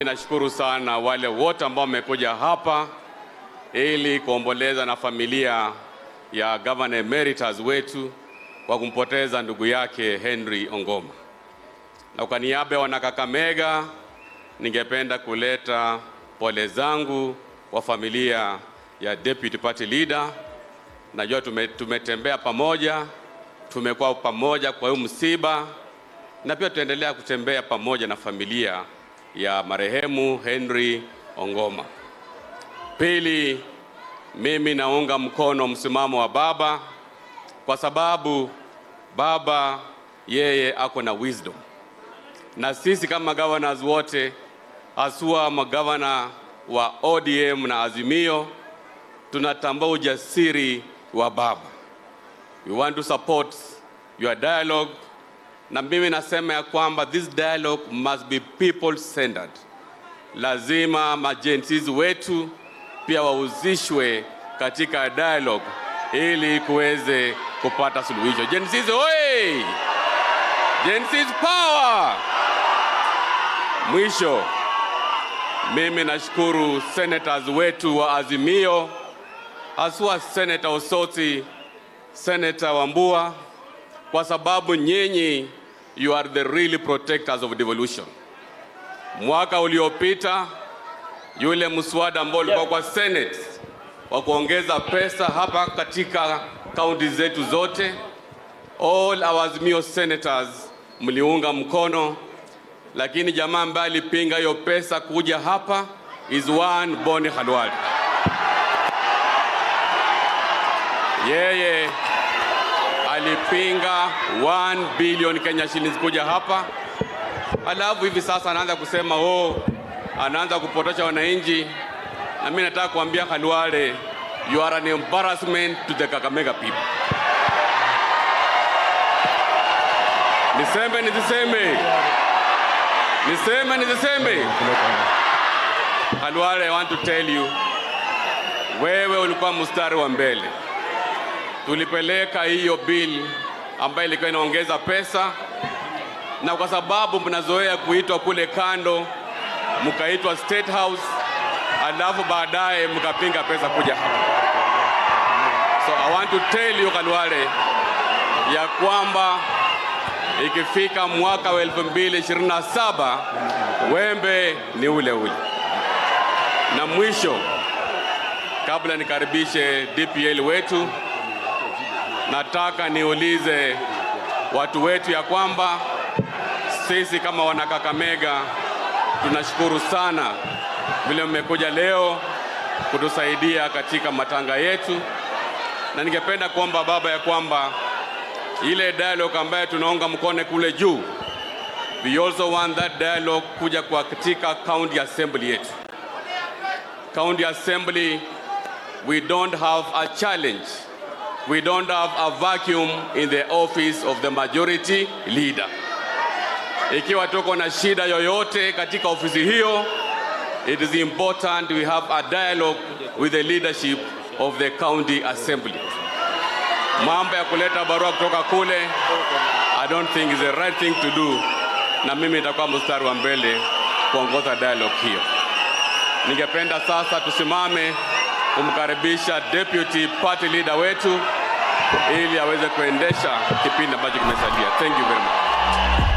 Nashukuru sana wale wote ambao wamekuja hapa ili kuomboleza na familia ya Governor Emeritus wetu kwa kumpoteza ndugu yake Henry Ongoma. Na kwa niaba ya Wanakakamega ningependa kuleta pole zangu kwa familia ya Deputy Party Leader. Najua tumetembea pamoja, tumekuwa pamoja kwa huu msiba, na pia tuendelea kutembea pamoja na familia ya marehemu Henry Ongoma. Pili, mimi naunga mkono msimamo wa baba kwa sababu baba yeye ako na wisdom. Na sisi kama governors wote, haswa magavana wa ODM na Azimio, tunatambua ujasiri wa baba. We want to support your dialogue. Na mimi nasema ya kwamba this dialogue must be people-centered. Lazima majensis wetu pia wahusishwe katika dialogue ili kuweze kupata suluhisho. Jensis oi! Jensis power! Mwisho, mimi nashukuru senators wetu wa Azimio, haswa Senator Osoti, Senator Wambua, kwa sababu nyinyi you are the really protectors of devolution. Mwaka uliopita yule mswada ambao ulikuwa kwa Senate wa kuongeza pesa hapa katika kaunti zetu zote, all our Azimio senators mliunga mkono, lakini jamaa ambaye alipinga hiyo pesa kuja hapa is one Boni Khalwale. Yeye alipinga 1 billion Kenya shillings kuja hapa. Alafu hivi sasa anaanza kusema anaanza kupotosha wananchi. Na mimi nataka kuambia Khalwale, you are an embarrassment to the Kakamega people. Niseme. Khalwale, I want to tell you, wewe ulikuwa mstari wa mbele. Tulipeleka hiyo bill ambayo ilikuwa inaongeza pesa, na kwa sababu mnazoea kuitwa kule kando, mkaitwa State House, alafu baadaye mkapinga pesa kuja hapa. So I want to tell you Khalwale, ya kwamba ikifika mwaka wa 2027 wembe ni ule ule. Na mwisho, kabla nikaribishe DPL wetu, nataka niulize watu wetu ya kwamba sisi kama Wanakakamega tunashukuru sana vile mmekuja leo kutusaidia katika matanga yetu, na ningependa kuomba baba ya kwamba ile dialogue ambayo tunaunga mkono kule juu, we also want that dialogue kuja kwa katika county assembly yetu. County assembly, we don't have a challenge. We don't have a vacuum in the office of the majority leader. Ikiwa tuko na shida yoyote katika ofisi hiyo, it is important we have a dialogue with the leadership of the county assembly. Mambo ya kuleta barua kutoka kule, I don't think is the right thing to do. Na mimi nitakuwa mstari wa mbele kuongoza dialogue hiyo. Ningependa sasa tusimame kumkaribisha Deputy Party Leader wetu ili aweze kuendesha kipindi ambacho kimesalia. Thank you very much.